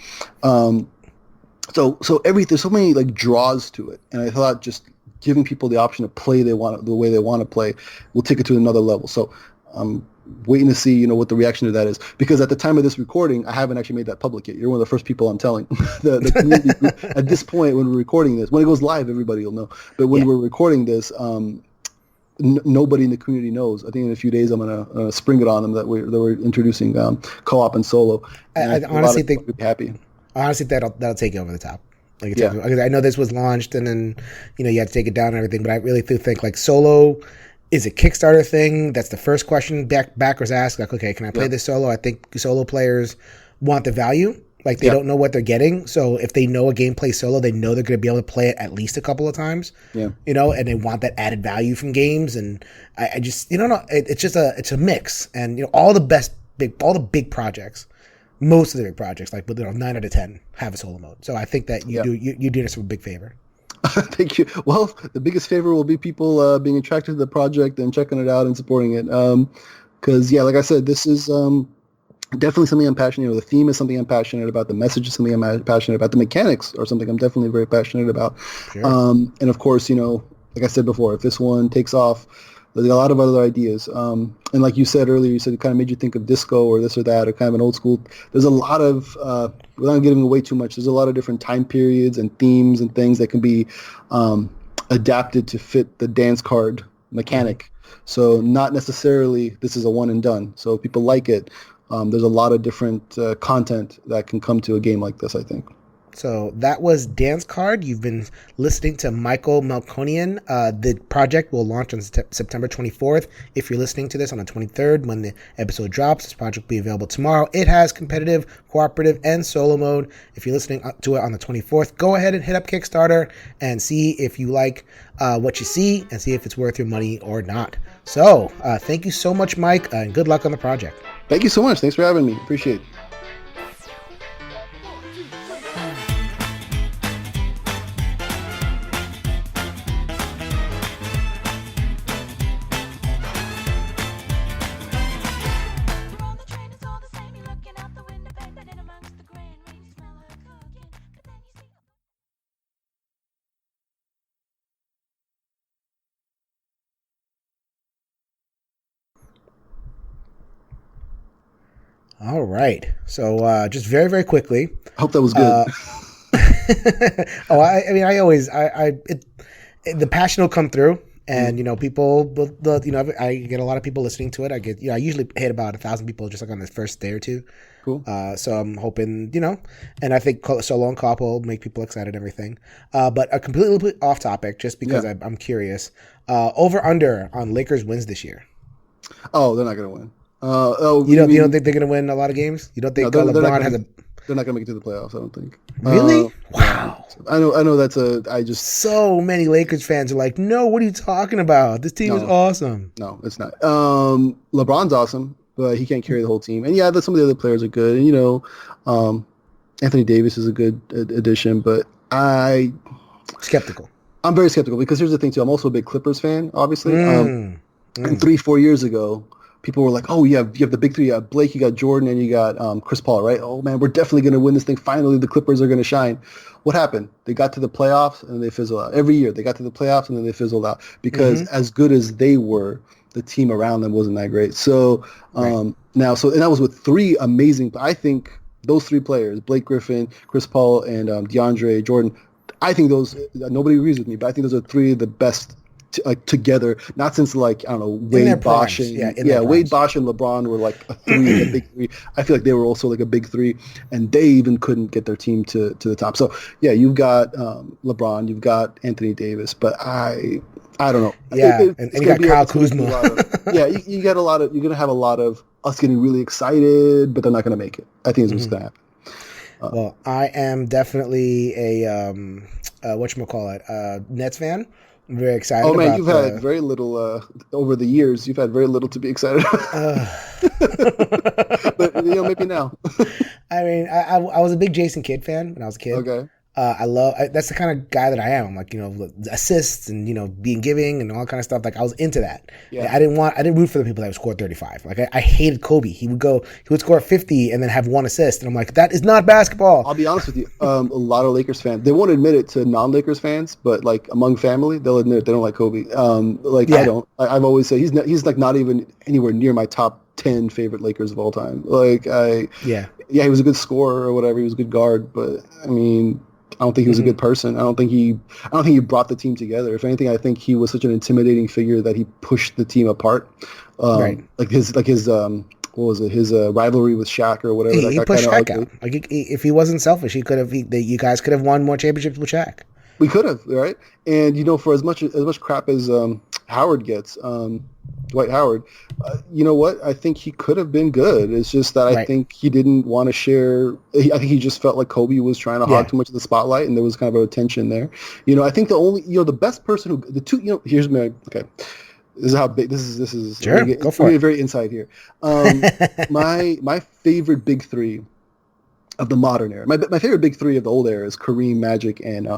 So there's so many like draws to it, and I thought just giving people the option to play the way they want to play will take it to another level. So I'm waiting to see what the reaction to that is, because at the time of this recording I haven't actually made that public yet. You're one of the first people I'm telling. the community group, at this point when we're recording this, when it goes live everybody will know, but when we're recording this nobody in the community knows. I think in a few days I'm gonna spring it on them that we're introducing co-op and solo, and I honestly think be happy. Honestly, that'll take you over the top. Because I know this was launched and then you had to take it down and everything, but I really do think like solo is a Kickstarter thing. That's the first question backers ask. Like, okay, can I play this solo? I think solo players want the value. Like they don't know what they're getting. So if they know a game plays solo, they know they're going to be able to play it at least a couple of times. Yeah. And they want that added value from games. And I just it's a mix. And all the big projects. Most of the big projects, like 9 out of 10, have a solo mode. So I think that you did us a big favor. Thank you. Well, the biggest favor will be people being attracted to the project and checking it out and supporting it. Because like I said, this is definitely something I'm passionate about. The theme is something I'm passionate about. The message is something I'm passionate about. The mechanics are something I'm definitely very passionate about. Sure. And of course, like I said before, if this one takes off, there's a lot of other ideas. And like you said earlier, you said it kind of made you think of disco or this or that, or kind of an old school. There's a lot of, without giving away too much, there's a lot of different time periods and themes and things that can be adapted to fit the dance card mechanic. So not necessarily this is a one and done. So if people like it, there's a lot of different content that can come to a game like this, I think. So that was Dance Card. You've been listening to Michael Melkonian. The project will launch on September 24th. If you're listening to this on the 23rd, when the episode drops, this project will be available tomorrow. It has competitive, cooperative, and solo mode. If you're listening to it on the 24th, go ahead and hit up Kickstarter and see if you like what you see and see if it's worth your money or not. So thank you so much, Mike, and good luck on the project. Thank you so much. Thanks for having me. Appreciate it. All right. So just very, very quickly. I hope that was good. The passion will come through, and people, I get a lot of people listening to it. I usually hit about 1,000 people just like on the first day or two. Cool. So I'm hoping, and I think solo and co-op will make people excited and everything. But a completely off topic, just because I'm curious. Over under on Lakers wins this year. Oh, they're not going to win. You don't think they're going to win a lot of games? You don't think LeBron has a? They're not going to make it to the playoffs. I don't think. Really? Wow. I know. So many Lakers fans are like, no. What are you talking about? This team is awesome. No, it's not. LeBron's awesome, but he can't carry the whole team. And some of the other players are good. And Anthony Davis is a good addition, but skeptical. I'm very skeptical because here's the thing too. I'm also a big Clippers fan, obviously. And 3-4 years ago, people were like, oh, you have the big three. You got Blake, you got Jordan, and you got Chris Paul, right? Oh, man, we're definitely going to win this thing. Finally, the Clippers are going to shine. What happened? They got to the playoffs, and they fizzled out. Every year, they got to the playoffs, and then they fizzled out. Because as good as they were, the team around them wasn't that great. So and that was with three amazing, I think those three players, Blake Griffin, Chris Paul, and DeAndre Jordan, I think those, nobody agrees with me, but I think those are three of the best together, not since like, I don't know, Wade, Bosh, and Wade, Bosh, and LeBron were like a three, a big three. I feel like they were also like a big three, and they even couldn't get their team to the top. So yeah, you've got LeBron, you've got Anthony Davis, but I don't know. Yeah, and you got Kyle Kuzma. You got a lot of, you're gonna have a lot of us getting really excited, but they're not gonna make it. I think it's what's gonna happen. Well, I am definitely a Nets fan. I'm very excited. Oh man, you've had very little over the years. You've had very little to be excited about. But maybe now. I mean, I was a big Jason Kidd fan when I was a kid. Okay. That's the kind of guy that I am. I'm like, assists and, being giving and all that kind of stuff. Like I was into that. Yeah. I didn't root for the people that would score 35. Like I hated Kobe. He would score 50 and then have one assist. And I'm like, that is not basketball. I'll be honest with you. A lot of Lakers fans, they won't admit it to non-Lakers fans, but like among family, they'll admit it. They don't like Kobe. I don't. I've always said he's like not even anywhere near my top 10 favorite Lakers of all time. He was a good scorer or whatever. He was a good guard, but I mean, I don't think he was a good person. I don't think he brought the team together. If anything, I think he was such an intimidating figure that he pushed the team apart. Right. Like his what was it? His rivalry with Shaq or whatever. He pushed Shaq out. Like if he wasn't selfish, he could have. You guys could have won more championships with Shaq. We could have, right? And for as much crap as Howard gets, Dwight Howard, you know what? I think he could have been good. It's just that I think he didn't want to share. I think he just felt like Kobe was trying to hog too much of the spotlight, and there was kind of a tension there. I think the best person who the two. Here's my okay. This is how big this is. Sure, go for it. Very inside here. My favorite big three of the modern era. My favorite big three of the old era is Kareem, Magic, and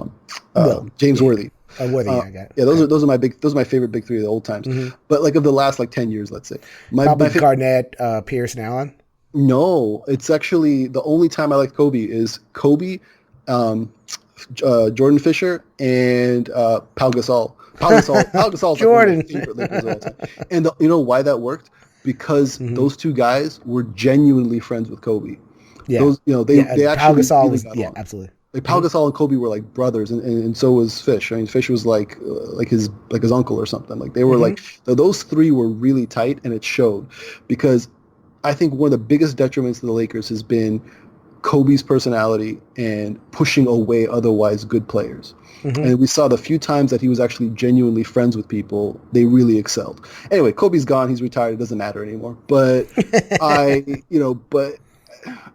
James Worthy. Worthy, I got. Yeah, those are my favorite big three of the old times. Mm-hmm. But like of the last 10 years, let's say. Probably Garnett, Pierce, and Allen. No, it's actually the only time I liked Kobe is Kobe, Jordan Fisher, and Pau Gasol. Pau Gasol is Jordan. Like one of my favorite Lakers of all time. And you know why that worked? Because those two guys were genuinely friends with Kobe. Yeah, they actually Pau Gasol was absolutely. Like Pau Gasol and Kobe were like brothers, and so was Fish. I mean, Fish was like his uncle or something. Like they were like those three were really tight, and it showed. Because I think one of the biggest detriments to the Lakers has been Kobe's personality and pushing away otherwise good players. And we saw the few times that he was actually genuinely friends with people, they really excelled. Anyway, Kobe's gone; he's retired. It doesn't matter anymore. But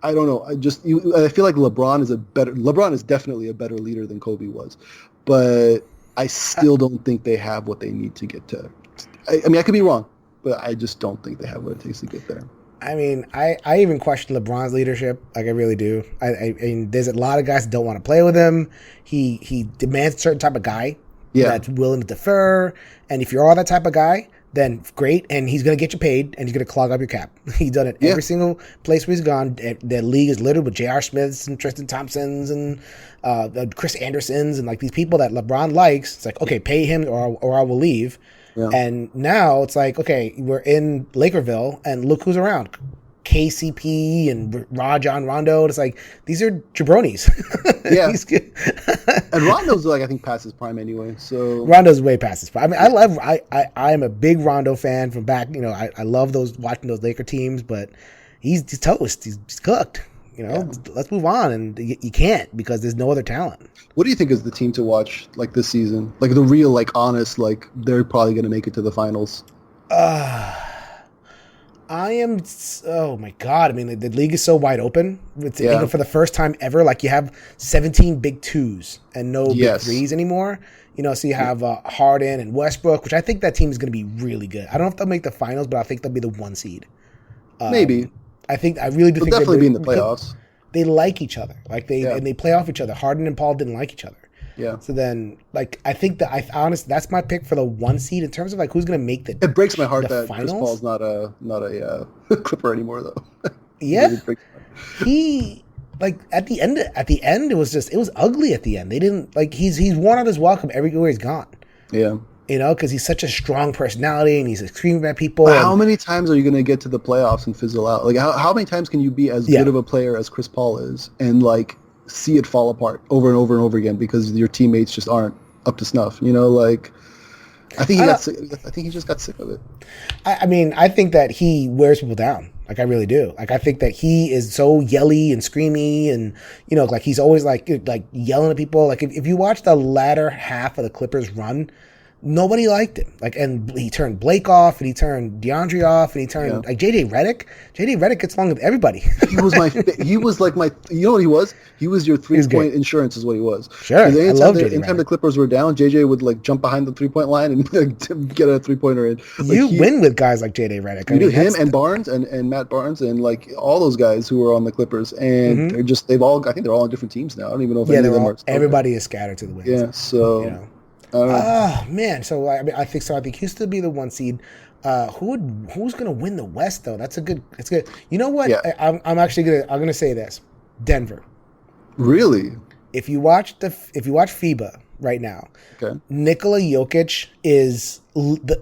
I don't know. I feel like LeBron is definitely a better leader than Kobe was, but I still don't think they have what they need to get to. I mean, I could be wrong, but I just don't think they have what it takes to get there. I mean, I even question LeBron's leadership. Like I really do. I mean, there's a lot of guys that don't want to play with him. He demands a certain type of guy that's willing to defer. And if you're all that type of guy, then great, and he's going to get you paid, and he's going to clog up your cap. He's done it every single place where he's gone. The league is littered with J.R. Smiths and Tristan Thompsons and Chris Andersons and like these people that LeBron likes. It's like, okay, pay him or I will leave. Yeah. And now it's like, okay, we're in Lakerville, and look who's around. KCP and Rajon Rondo. It's like, these are jabronis. Yeah. And Rondo's I think past his prime anyway. So Rondo's way past his prime. I mean, I am a big Rondo fan from back. I love watching those Laker teams, but he's toast. He's cooked. Let's move on, and you can't because there's no other talent. What do you think is the team to watch this season? Like the real, honest, they're probably going to make it to the finals. Oh my God. I mean, the league is so wide open. For the first time ever, you have 17 big twos and no big threes anymore. So you have Harden and Westbrook, which I think that team is going to be really good. I don't know if they'll make the finals, but I think they'll be the 1 seed. Maybe. I really do think they'll definitely be in the playoffs. They like each other. And they play off each other. Harden and Paul didn't like each other. Yeah. So then, like, I think that I honestly that's my pick for the 1 seed in terms of like who's gonna make the. It breaks my heart that finals? Chris Paul's not a Clipper anymore, though. Yeah, Really breaks my heart. he like at the end it was ugly at the end. They didn't like he's worn out his welcome everywhere he's gone. Yeah. You know, because he's such a strong personality and he's screaming at people. But how many times are you going to get to the playoffs and fizzle out? Like, how many times can you be as good of a player as Chris Paul is and, like, see it fall apart over and over and over again because your teammates just aren't up to snuff? You know, like, I think he just got sick of it. I mean, I think that he wears people down. Like, I really do. Like, I think that he is so yelly and screamy and, you know, like, he's always, like yelling at people. Like, if you watch the latter half of the Clippers run, nobody liked him. Like, and he turned Blake off, and he turned DeAndre off, and he turned like JJ Redick. JJ Redick gets along with everybody. He was like my. You know what he was? He was your 3-point insurance, is what he was. Sure, I love JJ Redick. Anytime the Clippers were down, JJ would like jump behind the 3-point line and get a 3-pointer in. Like, you win with guys like JJ Redick. You do him and Barnes and Matt Barnes and like all those guys who were on the Clippers, and I think they're all on different teams now. I don't even know if any of them are. Everybody is scattered to the winds. Yeah, so. You know. Oh man! So I think Houston would be the 1 seed. Who's gonna win the West though? That's good. You know what? Yeah. I'm gonna say this. Denver. Really? If you watch FIBA right now, okay. Nikola Jokic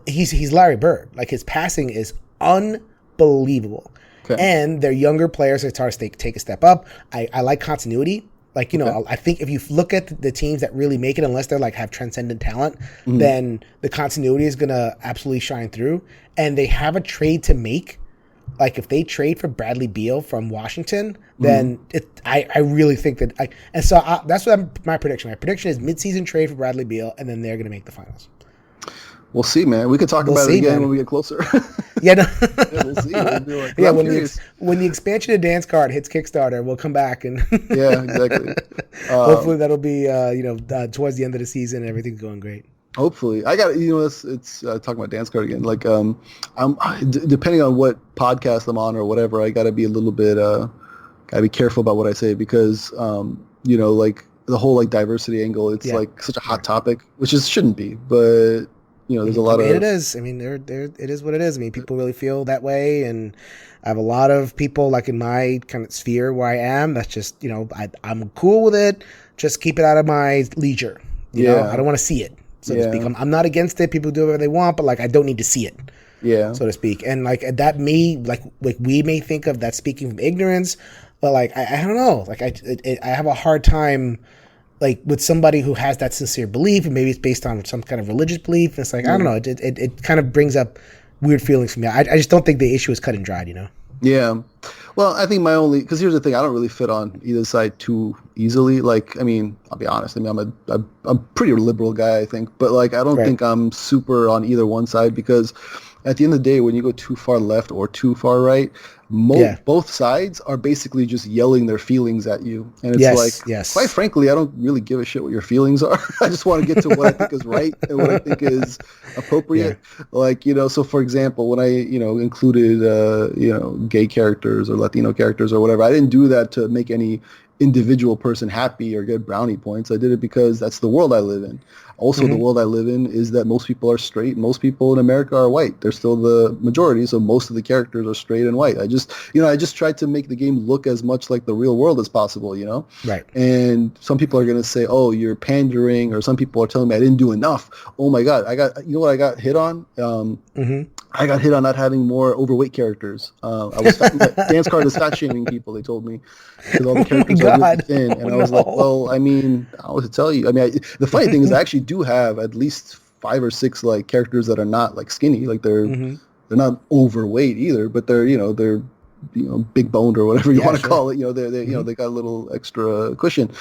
he's Larry Bird. Like his passing is unbelievable. Okay. And their younger players are starting to take a step up. I like continuity. Like, you know, I think if you look at the teams that really make it, unless they're like have transcendent talent, then the continuity is going to absolutely shine through. And they have a trade to make. Like if they trade for Bradley Beal from Washington, then I really think that. That's what my prediction. My prediction is midseason trade for Bradley Beal, and then they're going to make the finals. We'll see, man. We could talk about it again when we get closer. Yeah, no. Yeah, we'll see. We'll when the expansion of Dance Card hits Kickstarter, we'll come back and yeah, exactly. Hopefully that'll be towards the end of the season and everything's going great. Hopefully, I got it's talking about Dance Card again. Like I'm depending on what podcast I'm on or whatever, I got to be a little bit gotta be careful about what I say because like the whole like diversity angle, it's like such a hot topic, which shouldn't be, but. You know, there's a lot of. It is. I mean, it is what it is. I mean, people really feel that way, and I have a lot of people like in my kind of sphere where I am. That's just I'm cool with it. Just keep it out of my leisure. You know, I don't want to see it, so to speak. I'm not against it. People do whatever they want, but like I don't need to see it. Yeah, so to speak. And like that may like we may think of that speaking from ignorance, but like I don't know. Like I have a hard time. Like with somebody who has that sincere belief, and maybe it's based on some kind of religious belief. It's like I don't know. It kind of brings up weird feelings for me. I just don't think the issue is cut and dried. You know. Yeah. Well, I think because here's the thing, I don't really fit on either side too easily. Like, I mean, I'll be honest. I mean, I'm a pretty liberal guy, I think, but like I don't think I'm super on either one side because at the end of the day, when you go too far left or too far right. Both sides are basically just yelling their feelings at you. And it's quite frankly, I don't really give a shit what your feelings are. I just want to get to what I think is right and what I think is appropriate. Yeah. Like, so for example, when I, included, gay characters or Latino characters or whatever, I didn't do that to make any individual person happy or get brownie points. I did it because that's the world I live in. Also, the world I live in is that most people are straight. Most people in America are white. They're still the majority, so most of the characters are straight and white. I just tried to make the game look as much like the real world as possible, Right. And some people are going to say, oh, you're pandering, or some people are telling me I didn't do enough. Oh, my God. What I got hit on? I got hit on not having more overweight characters. Dance Card is fat shaming people, they told me. Because all the characters are really thin. And I was like, well, I mean, I don't know what to tell you. I mean, the funny thing is I actually do have at least 5 or 6 like characters that are not like skinny. Like they're not overweight either, but they're big boned or whatever you want to call it. They got a little extra cushion.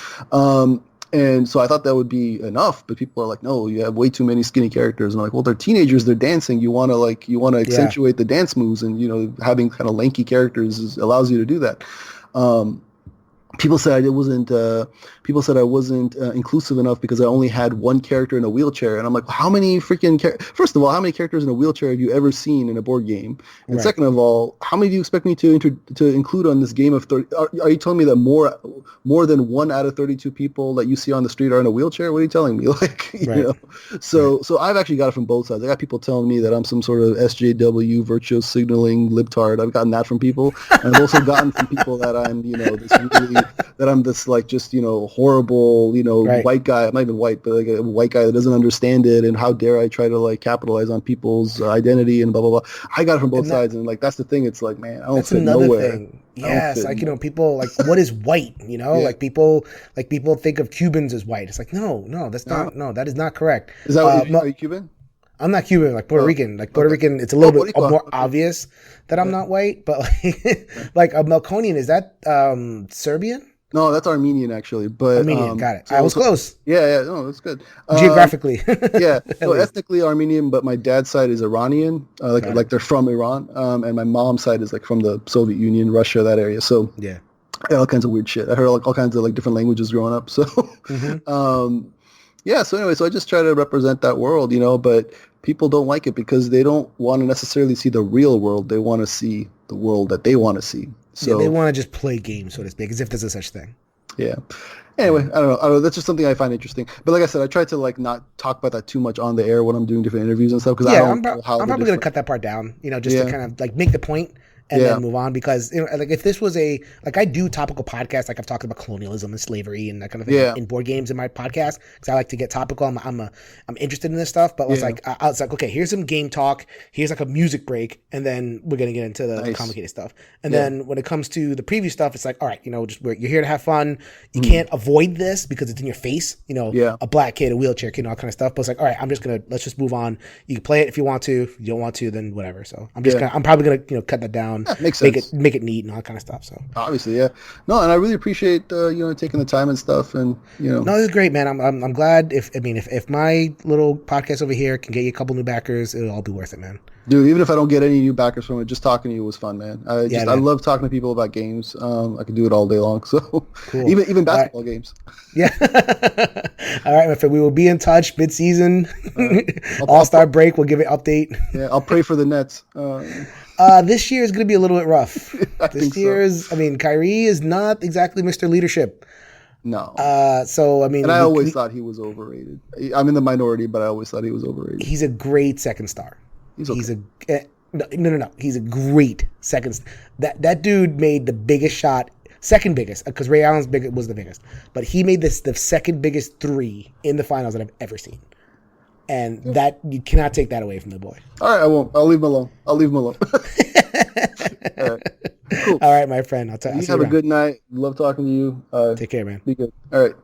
And so I thought that would be enough, but people are like, no, you have way too many skinny characters. And I'm like, well, they're teenagers, they're dancing. You want to accentuate the dance moves, and having kind of lanky characters allows you to do that. people said I wasn't inclusive enough because I only had one character in a wheelchair, and I'm like, how many first of all, how many characters in a wheelchair have you ever seen in a board game? And Right. second of all, how many do you expect me to include on this game of 30? Are you telling me that more than 1 out of 32 people that you see on the street are in a wheelchair? What are you telling me? Like, you Right. know, so I've actually got it from both sides. I got people telling me that I'm some sort of SJW virtue signaling libtard. I've gotten that from people, and I've also gotten from people that I'm, this like just, horrible, Right. white guy. I'm not even white, but like a white guy that doesn't understand it, and how dare I try to like capitalize on people's identity and blah blah blah. I got it from both sides, and like that's the thing. It's like, man, I don't That's fit another nowhere. thing. Yes, like, people like, what is white? Like people think of Cubans as white. It's like, no, that's not. No, that is not correct. Is that are you Cuban? I'm not Cuban, like Puerto Rican. Like Puerto Rican, it's a little bit more obvious that I'm not white. But like a Melkonian, is that Serbian? No, that's Armenian actually. But Armenian, got it. I was close. Yeah, no, that's good. Geographically. Yeah, so ethnically Armenian, but my dad's side is Iranian. Like they're from Iran, and my mom's side is like from the Soviet Union, Russia, that area. So yeah, I got all kinds of weird shit. I heard like all kinds of like different languages growing up. So, yeah. So anyway, so I just try to represent that world, but people don't like it because they don't want to necessarily see the real world. They want to see the world that they want to see. So they want to just play games, so to speak, as if there's a such thing. Yeah. Anyway, I don't know. That's just something I find interesting. But like I said, I try to like not talk about that too much on the air when I'm doing different interviews and stuff. Because I'm probably going to cut that part down, just to kind of like make the point and then move on, because like if this was I do topical podcasts, like I've talked about colonialism and slavery and that kind of thing in board games in my podcast, because I like to get topical. I'm interested in this stuff, but I was like, okay, here's some game talk, here's like a music break, and then we're gonna get into the complicated stuff. And then when it comes to the preview stuff, it's like, all right, you're here to have fun. You can't avoid this because it's in your face. A black kid, a wheelchair kid, all kind of stuff. But it's like, all right, let's just move on. You can play it if you want to. If you don't want to, then whatever. So I'm probably gonna cut that down. Yeah, makes sense. Make it neat and all that kind of stuff. So obviously, yeah. No, and I really appreciate taking the time and stuff, and No, this is great, man. I'm glad if my little podcast over here can get you a couple new backers, it'll all be worth it, man. Dude, even if I don't get any new backers from it, just talking to you was fun, man. I love talking to people about games. I could do it all day long. So cool. even basketball games. Yeah. All right, my friend. We will be in touch mid-season. All-Star break. We'll give it an update. Yeah, I'll pray for the Nets. This year is going to be a little bit rough. Kyrie is not exactly Mr. Leadership. No. And I always thought he was overrated. I'm in the minority, but I always thought he was overrated. He's a great second star. He's okay. No. He's a great second. That dude made the biggest shot, second biggest, because Ray Allen's was the biggest, but he made the second biggest three in the finals that I've ever seen. And that you cannot take that away from the boy. All right, I won't. I'll leave him alone. All right. Cool. All right, my friend. I'll tell you. Have a good night. Love talking to you. Take care, man. Be good. All right.